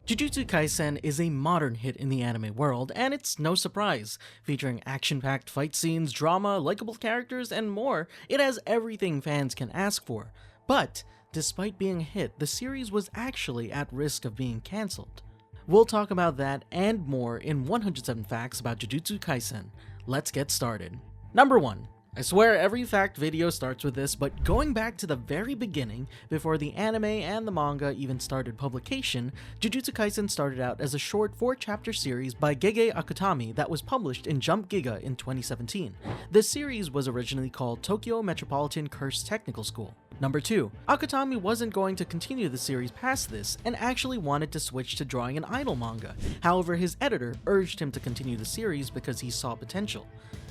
Jujutsu Kaisen is a modern hit in the anime world, and it's no surprise. Featuring action-packed fight scenes, drama, likable characters, and more, it has everything fans can ask for. But, despite being a hit, the series was actually at risk of being cancelled. We'll talk about that and more in 107 Facts about Jujutsu Kaisen. Let's get started. Number 1. I swear every fact video starts with this, but going back to the very beginning, before the anime and the manga even started publication, Jujutsu Kaisen started out as a short 4-chapter series by Gege Akutami that was published in Jump Giga in 2017. This series was originally called Tokyo Metropolitan Cursed Technical School. Number 2. Akutami wasn't going to continue the series past this and actually wanted to switch to drawing an idol manga. However, his editor urged him to continue the series because he saw potential.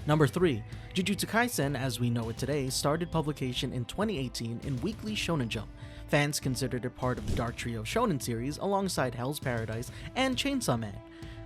Number 3. Jujutsu Kaisen, as we know it today, started publication in 2018 in Weekly Shonen Jump. Fans considered it part of the Dark Trio Shonen series alongside Hell's Paradise and Chainsaw Man.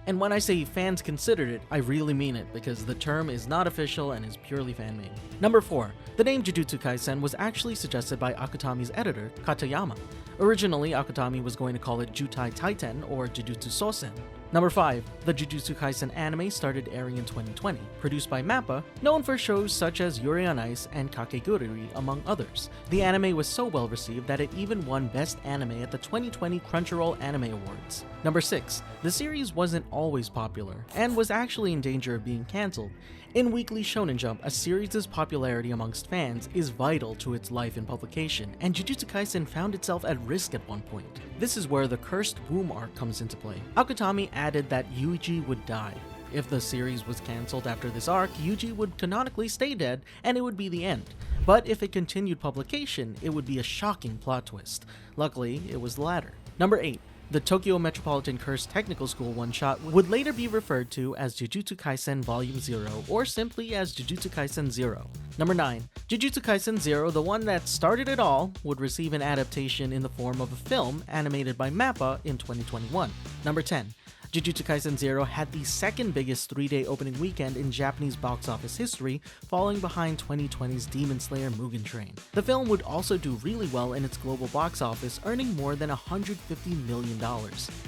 And when I say fans considered it, I really mean it because the term is not official and is purely fan-made. Number 4. The name Jujutsu Kaisen was actually suggested by Akutami's editor, Katayama. Originally, Akutami was going to call it Jutai Taiten or Jujutsu Sosen. Number 5. The Jujutsu Kaisen anime started airing in 2020, produced by MAPPA, known for shows such as Yuri on Ice and Kakegurui, among others. The anime was so well received that it even won Best Anime at the 2020 Crunchyroll Anime Awards. Number 6. The series wasn't always popular, and was actually in danger of being cancelled. In Weekly Shonen Jump, a series' popularity amongst fans is vital to its life in publication, and Jujutsu Kaisen found itself at risk at one point. This is where the Cursed Womb arc comes into play. Akutami added that Yuji would die. If the series was cancelled after this arc, Yuji would canonically stay dead, and it would be the end. But if it continued publication, it would be a shocking plot twist. Luckily, it was the latter. Number 8. The Tokyo Metropolitan Cursed Technical School one-shot would later be referred to as Jujutsu Kaisen Volume 0 or simply as Jujutsu Kaisen 0. Number 9. Jujutsu Kaisen 0, the one that started it all, would receive an adaptation in the form of a film animated by MAPPA in 2021. Number 10. Jujutsu Kaisen 0 had the second biggest 3-day opening weekend in Japanese box office history, falling behind 2020's Demon Slayer Mugen Train. The film would also do really well in its global box office, earning more than $150 million.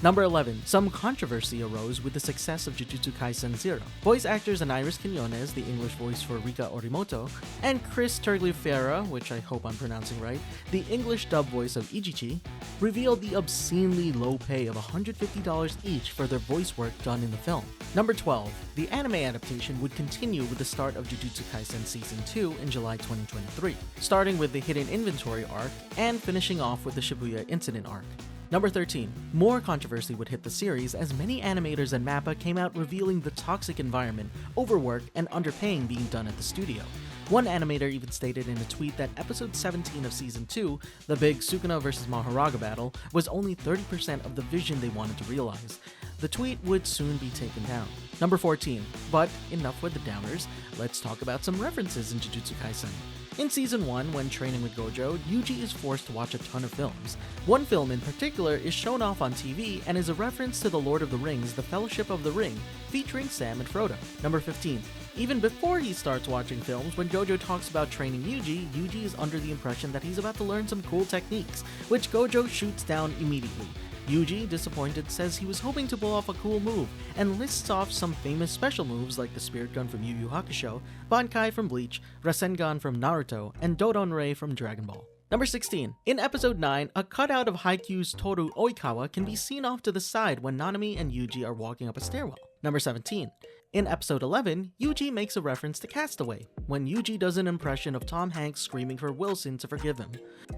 Number 11. Some controversy arose with the success of Jujutsu Kaisen 0. Voice actors Aniris Quiñones, the English voice for Rika Orimoto, and Chris Tergliafiera, which I hope I'm pronouncing right, the English dub voice of Ijichi, revealed the obscenely low pay of $150 each for their voice work done in the film. Number 12. The anime adaptation would continue with the start of Jujutsu Kaisen Season 2 in July 2023, starting with the Hidden Inventory arc and finishing off with the Shibuya Incident arc. Number 13. More controversy would hit the series as many animators and MAPPA came out revealing the toxic environment, overwork, and underpaying being done at the studio. One animator even stated in a tweet that episode 17 of season 2, the big Sukuna vs Mahoraga battle, was only 30% of the vision they wanted to realize. The tweet would soon be taken down. Number 14. But enough with the downers, let's talk about some references in Jujutsu Kaisen. In Season 1, when training with Gojo, Yuji is forced to watch a ton of films. One film in particular is shown off on TV and is a reference to The Lord of the Rings, The Fellowship of the Ring, featuring Sam and Frodo. Number 15. Even before he starts watching films, when Gojo talks about training Yuji, Yuji is under the impression that he's about to learn some cool techniques, which Gojo shoots down immediately. Yuji, disappointed, says he was hoping to pull off a cool move, and lists off some famous special moves like the Spirit Gun from Yu Yu Hakusho, Bankai from Bleach, Rasengan from Naruto, and Dodonrei from Dragon Ball. Number 16. In episode 9, a cutout of Haikyuu's Toru Oikawa can be seen off to the side when Nanami and Yuji are walking up a stairwell. Number 17. In episode 11, Yuji makes a reference to Castaway, when Yuji does an impression of Tom Hanks screaming for Wilson to forgive him.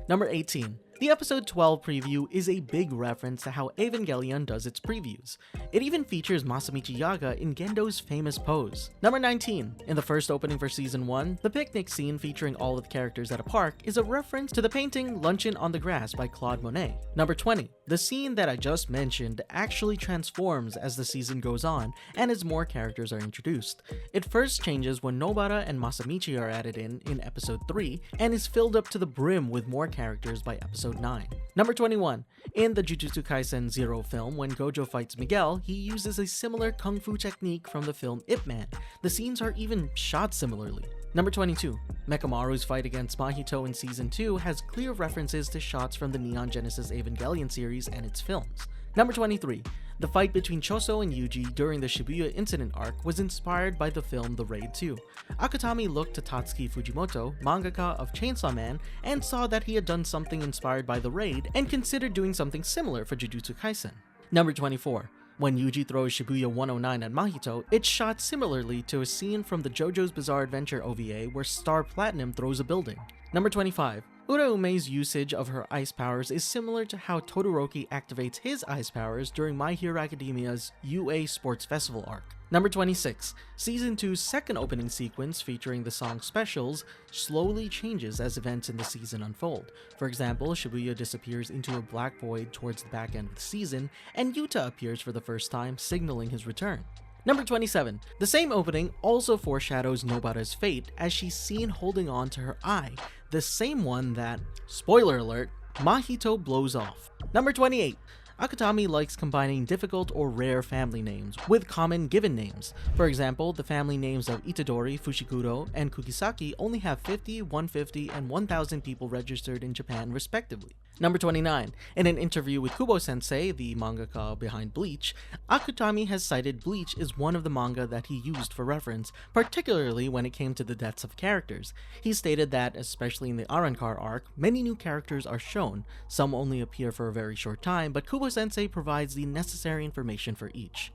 Number 18. The episode 12 preview is a big reference to how Evangelion does its previews. It even features Masamichi Yaga in Gendo's famous pose. Number 19. In the first opening for season 1, the picnic scene featuring all of the characters at a park is a reference to the painting Luncheon on the Grass by Claude Monet. Number 20. The scene that I just mentioned actually transforms as the season goes on and as more characters are introduced. It first changes when Nobara and Masamichi are added in episode 3 and is filled up to the brim with more characters by episode 9. Number 21. In the Jujutsu Kaisen 0 film, when Gojo fights Miguel, he uses a similar kung fu technique from the film Ip Man. The scenes are even shot similarly. Number 22. Mechamaru's fight against Mahito in Season 2 has clear references to shots from the Neon Genesis Evangelion series and its films. Number 23. The fight between Choso and Yuji during the Shibuya Incident arc was inspired by the film The Raid 2. Akutami looked to Tatsuki Fujimoto, mangaka of Chainsaw Man, and saw that he had done something inspired by The Raid and considered doing something similar for Jujutsu Kaisen. Number 24. When Yuji throws Shibuya 109 at Mahito, it's shot similarly to a scene from the JoJo's Bizarre Adventure OVA where Star Platinum throws a building. Number 25. Uraume's usage of her ice powers is similar to how Todoroki activates his ice powers during My Hero Academia's UA Sports Festival arc. Number 26. Season 2's second opening sequence featuring the song Specials slowly changes as events in the season unfold. For example, Shibuya disappears into a black void towards the back end of the season, and Yuta appears for the first time, signaling his return. Number 27. The same opening also foreshadows Nobara's fate as she's seen holding on to her eye, the same one that, spoiler alert, Mahito blows off. Number 28. Akutami likes combining difficult or rare family names with common given names. For example, the family names of Itadori, Fushiguro, and Kugisaki only have 50, 150, and 1,000 people registered in Japan respectively. Number 29. In an interview with Kubo-sensei, the mangaka behind Bleach, Akutami has cited Bleach as one of the manga that he used for reference, particularly when it came to the deaths of characters. He stated that, especially in the Arrancar arc, many new characters are shown. Some only appear for a very short time, but Kubo-sensei provides the necessary information for each.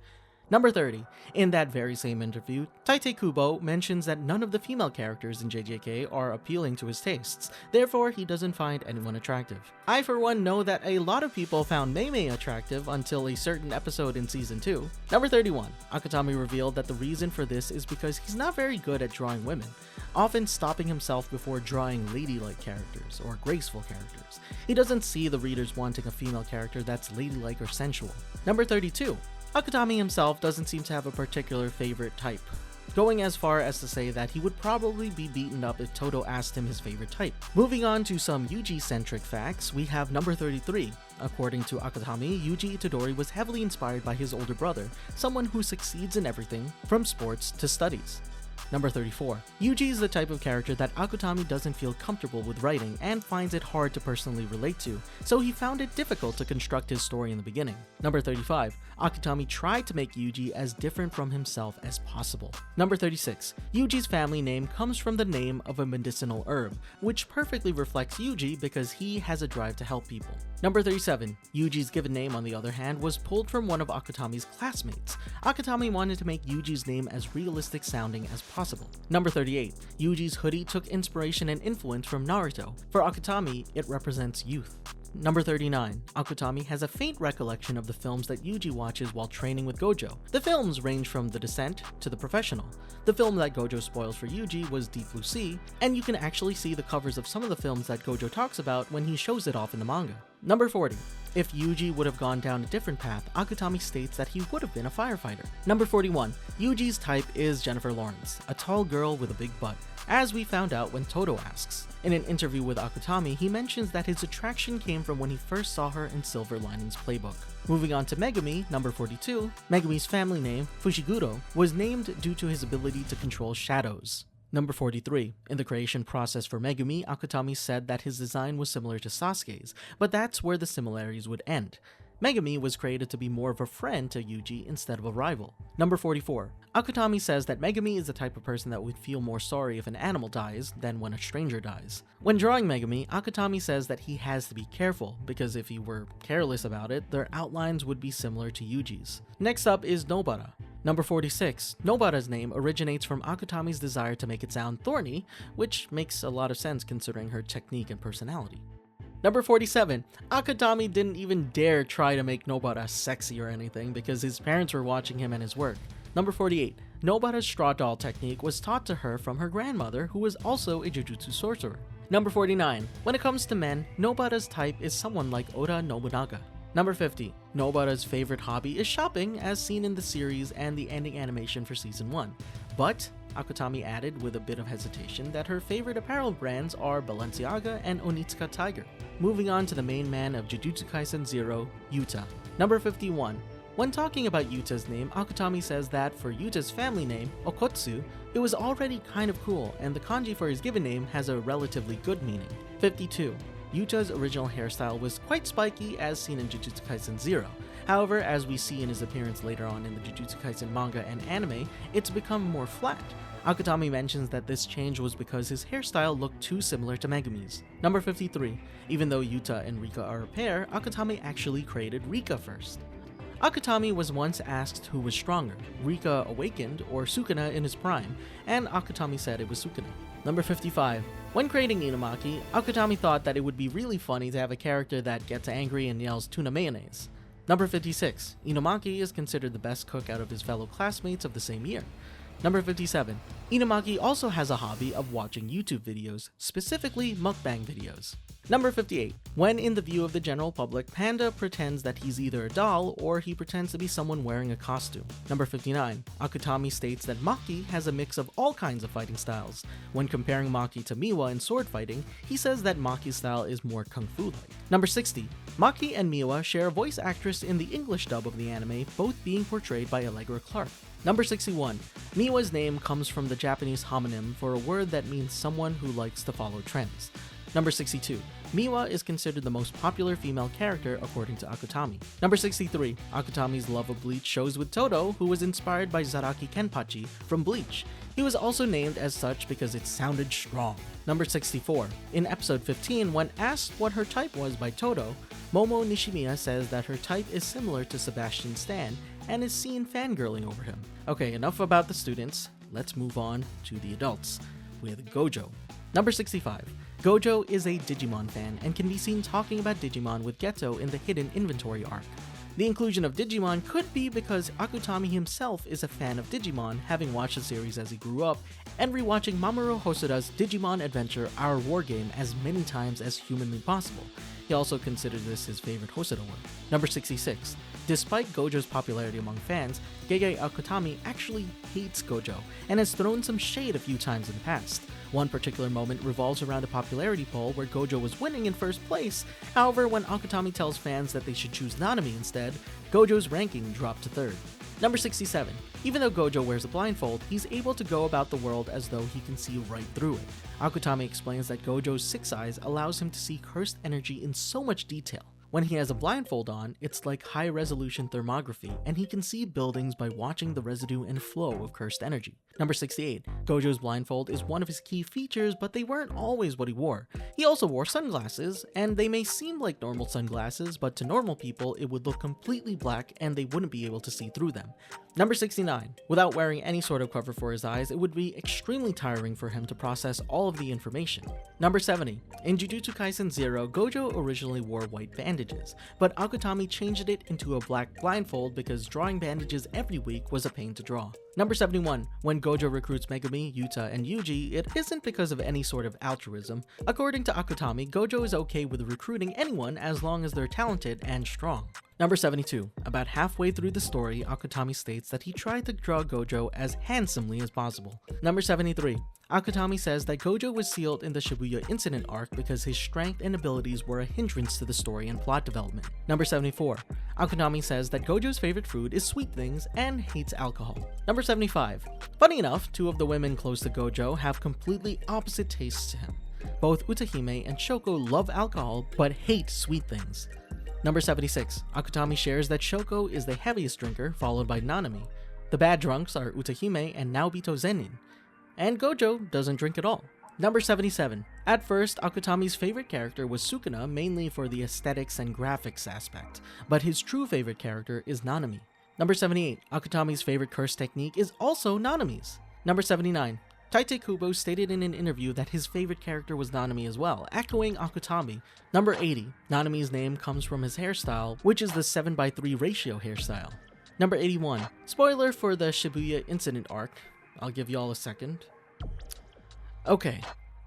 Number 30. In that very same interview, Tite Kubo mentions that none of the female characters in JJK are appealing to his tastes, therefore he doesn't find anyone attractive. I for one know that a lot of people found Mei attractive until a certain episode in Season 2. Number 31. Akutami revealed that the reason for this is because he's not very good at drawing women, often stopping himself before drawing ladylike characters or graceful characters. He doesn't see the readers wanting a female character that's ladylike or sensual. Number 32. Akutami himself doesn't seem to have a particular favorite type, going as far as to say that he would probably be beaten up if Todo asked him his favorite type. Moving on to some Yuji-centric facts, we have number 33. According to Akutami, Yuji Itadori was heavily inspired by his older brother, someone who succeeds in everything, from sports to studies. Number 34. Yuji is the type of character that Akutami doesn't feel comfortable with writing and finds it hard to personally relate to, so he found it difficult to construct his story in the beginning. Number 35. Akutami tried to make Yuji as different from himself as possible. Number 36. Yuji's family name comes from the name of a medicinal herb, which perfectly reflects Yuji because he has a drive to help people. Number 37. Yuji's given name, on the other hand, was pulled from one of Akutami's classmates. Akutami wanted to make Yuji's name as realistic sounding as possible. Number 38. Yuji's hoodie took inspiration and influence from Naruto. For Akutami, it represents youth. Number 39. Akutami has a faint recollection of the films that Yuji watches while training with Gojo. The films range from The Descent to The Professional. The film that Gojo spoils for Yuji was Deep Blue Sea, and you can actually see the covers of some of the films that Gojo talks about when he shows it off in the manga. Number 40. If Yuji would have gone down a different path, Akutami states that he would have been a firefighter. Number 41. Yuji's type is Jennifer Lawrence, a tall girl with a big butt, as we found out when Todo asks. In an interview with Akutami, he mentions that his attraction came from when he first saw her in Silver Linings Playbook. Moving on to Megumi, number 42, Megumi's family name, Fushiguro, was named due to his ability to control shadows. Number 43. In the creation process for Megumi, Akutami said that his design was similar to Sasuke's, but that's where the similarities would end. Megumi was created to be more of a friend to Yuji instead of a rival. Number 44. Akutami says that Megumi is the type of person that would feel more sorry if an animal dies than when a stranger dies. When drawing Megumi, Akutami says that he has to be careful, because if he were careless about it, their outlines would be similar to Yuji's. Next up is Nobara. Number 46. Nobara's name originates from Akutami's desire to make it sound thorny, which makes a lot of sense considering her technique and personality. Number 47. Akutami didn't even dare try to make Nobara sexy or anything because his parents were watching him and his work. Number 48. Nobara's straw doll technique was taught to her from her grandmother, who was also a Jujutsu sorcerer. Number 49. When it comes to men, Nobara's type is someone like Oda Nobunaga. Number 50. Nobara's favorite hobby is shopping, as seen in the series and the ending animation for Season 1. But Akutami added with a bit of hesitation that her favorite apparel brands are Balenciaga and Onitsuka Tiger. Moving on to the main man of Jujutsu Kaisen 0, Yuta. Number 51. When talking about Yuta's name, Akutami says that for Yuta's family name, Okotsu, It was already kind of cool, and the kanji for his given name has a relatively good meaning. 52. Yuta's original hairstyle was quite spiky as seen in Jujutsu Kaisen 0. However, as we see in his appearance later on in the Jujutsu Kaisen manga and anime, it's become more flat. Akutami mentions that this change was because his hairstyle looked too similar to Megumi's. Number 53. Even though Yuta and Rika are a pair, Akutami actually created Rika first. Akutami was once asked who was stronger, Rika awakened or Sukuna in his prime, and Akutami said it was Sukuna. Number 55. When creating Inumaki, Akutami thought that it would be really funny to have a character that gets angry and yells tuna mayonnaise. Number 56. Inumaki is considered the best cook out of his fellow classmates of the same year. Number 57. Inumaki also has a hobby of watching YouTube videos, specifically mukbang videos. Number 58. When in the view of the general public, Panda pretends that he's either a doll or he pretends to be someone wearing a costume. Number 59. Akutami states that Maki has a mix of all kinds of fighting styles. When comparing Maki to Miwa in sword fighting, he says that Maki's style is more kung fu-like. Number 60. Maki and Miwa share a voice actress in the English dub of the anime, both being portrayed by Allegra Clark. Number 61. Miwa's name comes from the Japanese homonym for a word that means someone who likes to follow trends. Number 62. Miwa is considered the most popular female character according to Akutami. Number 63. Akutami's love of Bleach shows with Todo, who was inspired by Zaraki Kenpachi from Bleach. He was also named as such because it sounded strong. Number 64. In episode 15, when asked what her type was by Todo, Momo Nishimiya says that her type is similar to Sebastian Stan and is seen fangirling over him. Okay, enough about the students. Let's move on to the adults with Gojo. Number 65. Gojo is a Digimon fan and can be seen talking about Digimon with Geto in the Hidden Inventory arc. The inclusion of Digimon could be because Akutami himself is a fan of Digimon, having watched the series as he grew up, and rewatching Mamoru Hosoda's Digimon Adventure Our War Game as many times as humanly possible. He also considers this his favorite Hosoda work. Number 66. Despite Gojo's popularity among fans, Gege Akutami actually hates Gojo and has thrown some shade a few times in the past. One particular moment revolves around a popularity poll where Gojo was winning in first place. However, when Akutami tells fans that they should choose Nanami instead, Gojo's ranking dropped to third. Number 67. Even though Gojo wears a blindfold, he's able to go about the world as though he can see right through it. Akutami explains that Gojo's 6 eyes allows him to see cursed energy in so much detail. When he has a blindfold on, it's like high-resolution thermography, and he can see buildings by watching the residue and flow of cursed energy. Number 68. Gojo's blindfold is one of his key features, but they weren't always what he wore. He also wore sunglasses, and they may seem like normal sunglasses, but to normal people, it would look completely black and they wouldn't be able to see through them. Number 69. Without wearing any sort of cover for his eyes, it would be extremely tiring for him to process all of the information. Number 70. In Jujutsu Kaisen 0, Gojo originally wore white bandages, but Akutami changed it into a black blindfold because drawing bandages every week was a pain to draw. Number 71. When Gojo recruits Megumi, Yuta, and Yuji, it isn't because of any sort of altruism. According to Akutami, Gojo is okay with recruiting anyone as long as they're talented and strong. Number 72. About halfway through the story, Akutami states that he tried to draw Gojo as handsomely as possible. Number 73. Akutami says that Gojo was sealed in the Shibuya incident arc because his strength and abilities were a hindrance to the story and plot development. Number 74. Akutami says that Gojo's favorite food is sweet things and hates alcohol. Number 75. Funny enough, 2 of the women close to Gojo have completely opposite tastes to him. Both Utahime and Shoko love alcohol but hate sweet things. Number 76. Akutami shares that Shoko is the heaviest drinker, followed by Nanami. The bad drunks are Utahime and Naobito Zenin. And Gojo doesn't drink at all. Number 77. At first, Akutami's favorite character was Sukuna, mainly for the aesthetics and graphics aspect, but his true favorite character is Nanami. Number 78. Akutami's favorite curse technique is also Nanami's. Number 79. Tite Kubo stated in an interview that his favorite character was Nanami as well, echoing Akutami. Number 80. Nanami's name comes from his hairstyle, which is the 7:3 ratio hairstyle. Number 81. Spoiler for the Shibuya incident arc. I'll give y'all a second. Okay.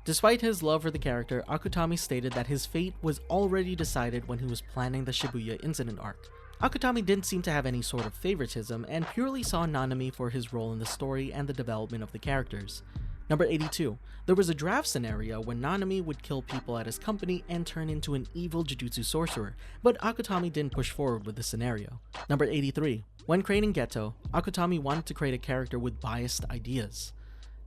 Despite his love for the character, Akutami stated that his fate was already decided when he was planning the Shibuya incident arc. Akutami didn't seem to have any sort of favoritism and purely saw Nanami for his role in the story and the development of the characters. Number 82. There was a draft scenario when Nanami would kill people at his company and turn into an evil Jujutsu sorcerer, but Akutami didn't push forward with the scenario. Number 83. When creating Geto, Akutami wanted to create a character with biased ideas.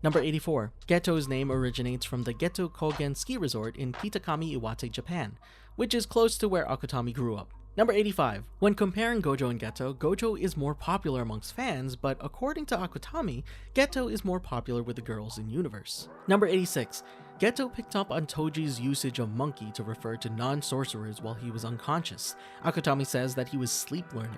Number 84. Geto's name originates from the Geto Kogen ski resort in Kitakami, Iwate, Japan, which is close to where Akutami grew up. Number 85. When comparing Gojo and Geto, Gojo is more popular amongst fans, but according to Akutami, Geto is more popular with the girls in universe. Number 86. Geto picked up on Toji's usage of monkey to refer to non-sorcerers while he was unconscious. Akutami says that he was sleep learning.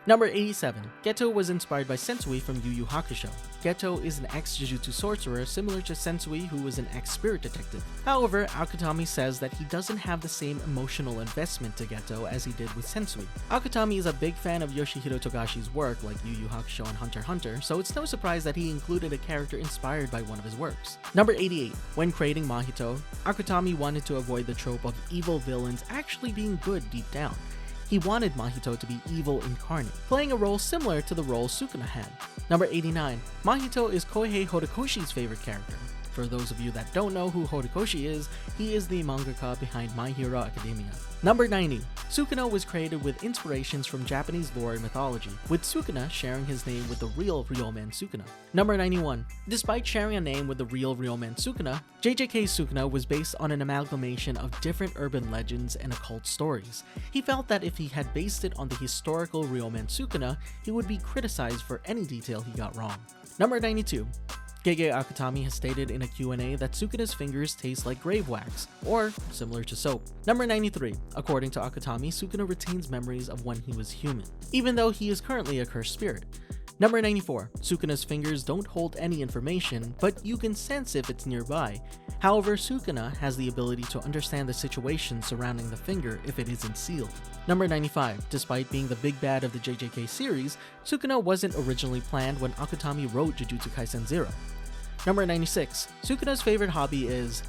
Number 87. Geto was inspired by Sensui from Yu Yu Hakusho. Geto is an ex-Jujutsu sorcerer similar to Sensui, who was an ex-spirit detective. However, Akutami says that he doesn't have the same emotional investment to Geto as he did with Sensui. Akutami is a big fan of Yoshihiro Togashi's work like Yu Yu Hakusho and Hunter x Hunter, so it's no surprise that he included a character inspired by one of his works. Number 88. When creating Mahito, Akutami wanted to avoid the trope of evil villains actually being good deep down. He wanted Mahito to be evil incarnate, playing a role similar to the role Sukuna had. Number 89. Mahito is Koihei Horikoshi's favorite character. For those of you that don't know who Horikoshi is, he is the mangaka behind My Hero Academia. Number 90. Sukuna was created with inspirations from Japanese lore and mythology, with Sukuna sharing his name with the real man Sukuna. Number 91. Despite sharing a name with the real man Sukuna, JJK's Sukuna was based on an amalgamation of different urban legends and occult stories. He felt that if he had based it on the historical real man Sukuna, he would be criticized for any detail he got wrong. Number 92. Gege Akutami has stated in a Q&A that Sukuna's fingers taste like grave wax, or similar to soap. Number 93. According to Akutami, Sukuna retains memories of when he was human, even though he is currently a cursed spirit. Number 94. Sukuna's fingers don't hold any information, but you can sense if it's nearby. However, Sukuna has the ability to understand the situation surrounding the finger if it isn't sealed. Number 95. Despite being the big bad of the JJK series, Sukuna wasn't originally planned when Akutami wrote Jujutsu Kaisen 0. Number 96. Sukuna's favorite hobby is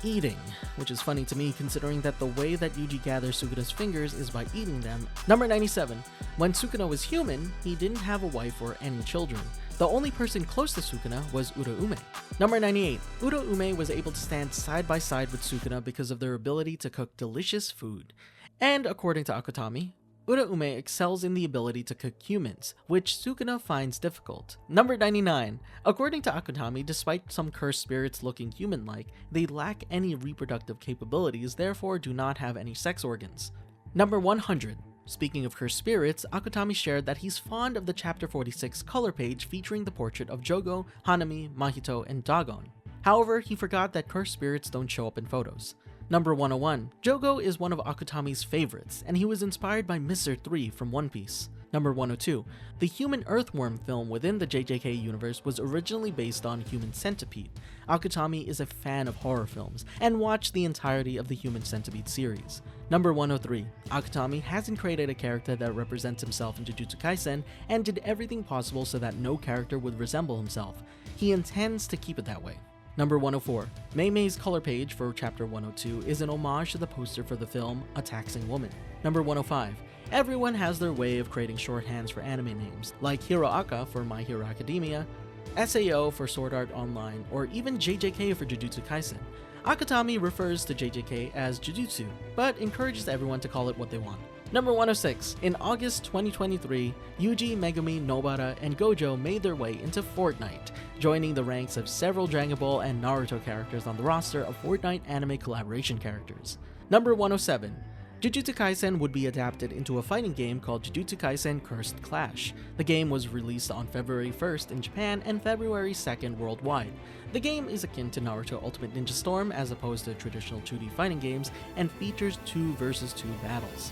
eating, which is funny to me considering that the way that Yuji gathers Sukuna's fingers is by eating them. Number 97. When Sukuna was human, he didn't have a wife or any children. The only person close to Sukuna was Uraume. Number 98. Uraume was able to stand side by side with Sukuna because of their ability to cook delicious food. And according to Akutami, Uraume excels in the ability to cook humans, which Sukuna finds difficult. Number 99. According to Akutami, despite some cursed spirits looking human-like, they lack any reproductive capabilities, therefore do not have any sex organs. Number 100. Speaking of cursed spirits, Akutami shared that he's fond of the Chapter 46 color page featuring the portrait of Jogo, Hanami, Mahito, and Dagon. However, he forgot that cursed spirits don't show up in photos. Number 101. Jogo is one of Akutami's favorites, and he was inspired by Mr. 3 from One Piece. Number 102. The Human Earthworm film within the JJK universe was originally based on Human Centipede. Akutami is a fan of horror films, and watched the entirety of the Human Centipede series. Number 103. Akutami hasn't created a character that represents himself in Jujutsu Kaisen, and did everything possible so that no character would resemble himself. He intends to keep it that way. Number 104. Mei Mei's color page for Chapter 102 is an homage to the poster for the film A Taxing Woman. Number 105. Everyone has their way of creating shorthands for anime names, like Hiroaka for My Hero Academia, SAO for Sword Art Online, or even JJK for Jujutsu Kaisen. Akutami refers to JJK as Jujutsu, but encourages everyone to call it what they want. Number 106. In August 2023, Yuji, Megumi, Nobara, and Gojo made their way into Fortnite, joining the ranks of several Dragon Ball and Naruto characters on the roster of Fortnite anime collaboration characters. Number 107. Jujutsu Kaisen would be adapted into a fighting game called Jujutsu Kaisen Cursed Clash. The game was released on February 1st in Japan and February 2nd worldwide. The game is akin to Naruto Ultimate Ninja Storm as opposed to traditional 2D fighting games, and features 2 versus 2 battles.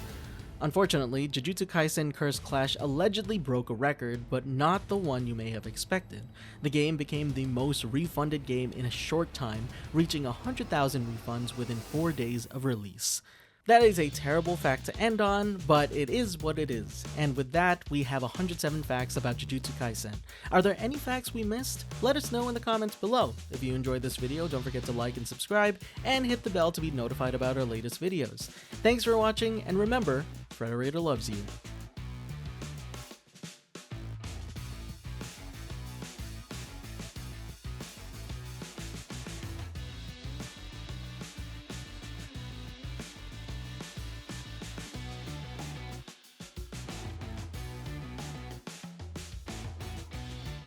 Unfortunately, Jujutsu Kaisen Cursed Clash allegedly broke a record, but not the one you may have expected. The game became the most refunded game in a short time, reaching 100,000 refunds within 4 days of release. That is a terrible fact to end on, but it is what it is. And with that, we have 107 facts about Jujutsu Kaisen. Are there any facts we missed? Let us know in the comments below. If you enjoyed this video, don't forget to like and subscribe, and hit the bell to be notified about our latest videos. Thanks for watching, and remember, Frederator loves you.